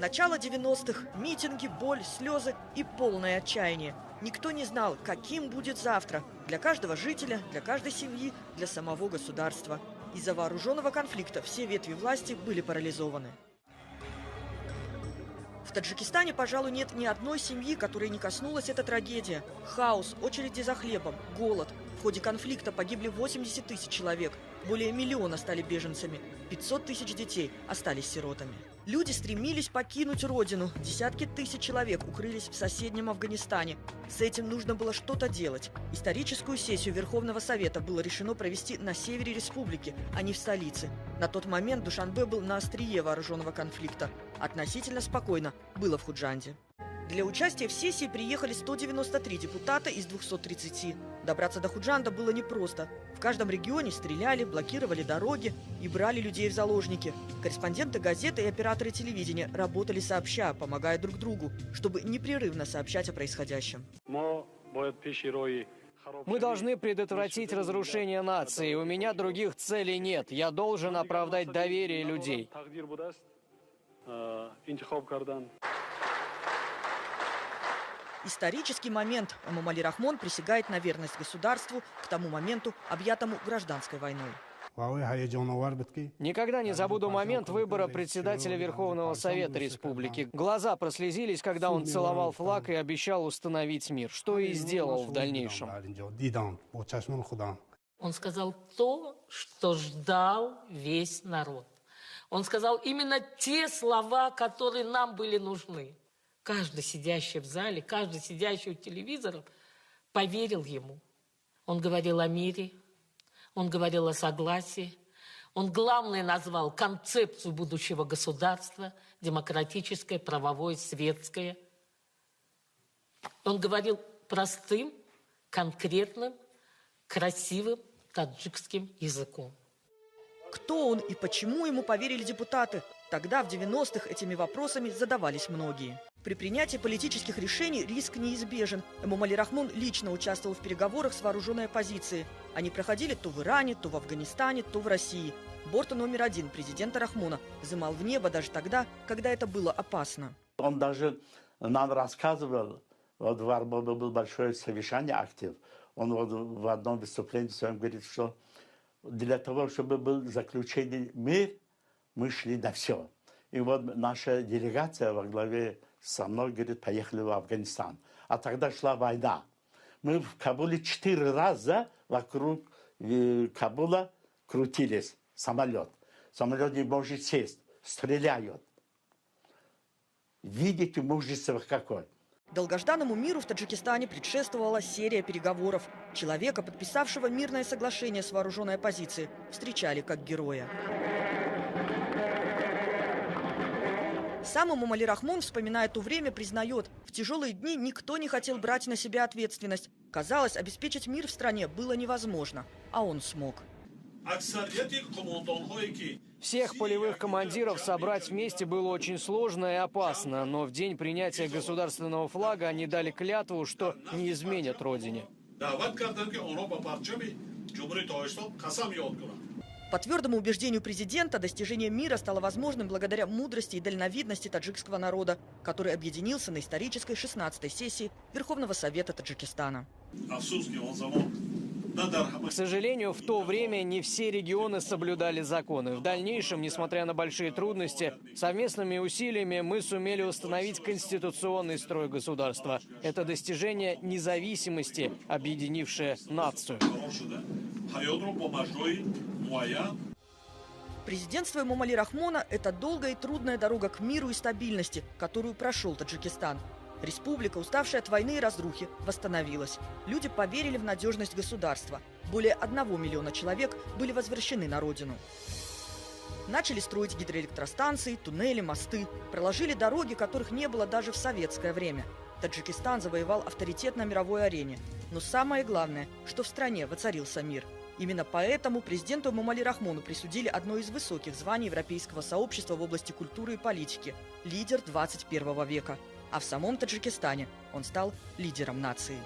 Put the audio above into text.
Начало 90-х, митинги, боль, слезы и полное отчаяние. Никто не знал, каким будет завтра. Для каждого жителя, для каждой семьи, для самого государства. Из-за вооруженного конфликта все ветви власти были парализованы. В Таджикистане, пожалуй, нет ни одной семьи, которой не коснулась эта трагедия. Хаос, очереди за хлебом, голод. В ходе конфликта погибли 80 тысяч человек. Более миллиона стали беженцами. 500 тысяч детей остались сиротами. Люди стремились покинуть родину. Десятки тысяч человек укрылись в соседнем Афганистане. С этим нужно было что-то делать. Историческую сессию Верховного Совета было решено провести на севере республики, а не в столице. На тот момент Душанбе был на острие вооруженного конфликта. Относительно спокойно было в Худжанде. Для участия в сессии приехали 193 депутата из 230. Добраться до Худжанда было непросто. В каждом регионе стреляли, блокировали дороги и брали людей в заложники. Корреспонденты газеты и операторы телевидения работали сообща, помогая друг другу, чтобы непрерывно сообщать о происходящем. Мы должны предотвратить разрушение нации. У меня других целей нет. Я должен оправдать доверие людей. Исторический момент. Эмомали Рахмон присягает на верность государству, к тому моменту объятому гражданской войной. Никогда не забуду момент выбора председателя Верховного Совета Республики. Глаза прослезились, когда он целовал флаг и обещал установить мир, что и сделал в дальнейшем. Он сказал то, что ждал весь народ. Он сказал именно те слова, которые нам были нужны. Каждый сидящий в зале, каждый сидящий у телевизора поверил ему. Он говорил о мире, он говорил о согласии. Он, главное, назвал концепцию будущего государства, демократическое, правовое, светское. Он говорил простым, конкретным, красивым таджикским языком. Кто он и почему ему поверили депутаты? Тогда, в 90-х, этими вопросами задавались многие. При принятии политических решений риск неизбежен. Эмомали Рахмон лично участвовал в переговорах с вооруженной оппозицией. Они проходили то в Иране, то в Афганистане, то в России. Борт номер 1 президента Рахмона взымал в небо даже тогда, когда это было опасно. Он даже нам рассказывал, вот в Арбове был большое совещание, актив. Он вот в одном выступлении своем говорит, что для того, чтобы был заключен мир, мы шли на все. И вот наша делегация во главе со мной, говорит, поехали в Афганистан. А тогда шла война. Мы в Кабуле 4 раза вокруг Кабула крутились. Самолет. Самолет не может сесть. Стреляют. Видите, мужество какое. Долгожданному миру в Таджикистане предшествовала серия переговоров. Человека, подписавшего мирное соглашение с вооруженной оппозицией, встречали как героя. Сам Эмомали Рахмон, вспоминая то время, признает, в тяжелые дни никто не хотел брать на себя ответственность. Казалось, обеспечить мир в стране было невозможно, а он смог. Всех полевых командиров собрать вместе было очень сложно и опасно, но в день принятия государственного флага они дали клятву, что не изменят родине. По твердому убеждению президента, достижение мира стало возможным благодаря мудрости и дальновидности таджикского народа, который объединился на исторической 16-й сессии Верховного Совета Таджикистана. К сожалению, в то время не все регионы соблюдали законы. В дальнейшем, несмотря на большие трудности, совместными усилиями мы сумели установить конституционный строй государства. Это достижение независимости, объединившее нацию. Президентство Эмомали Рахмона – это долгая и трудная дорога к миру и стабильности, которую прошел Таджикистан. Республика, уставшая от войны и разрухи, восстановилась. Люди поверили в надежность государства. Более 1 миллиона человек были возвращены на родину. Начали строить гидроэлектростанции, туннели, мосты. Проложили дороги, которых не было даже в советское время. Таджикистан завоевал авторитет на мировой арене. Но самое главное, что в стране воцарился мир. Именно поэтому президенту Эмомали Рахмону присудили одно из высоких званий европейского сообщества в области культуры и политики – лидер 21 века. А в самом Таджикистане он стал лидером нации.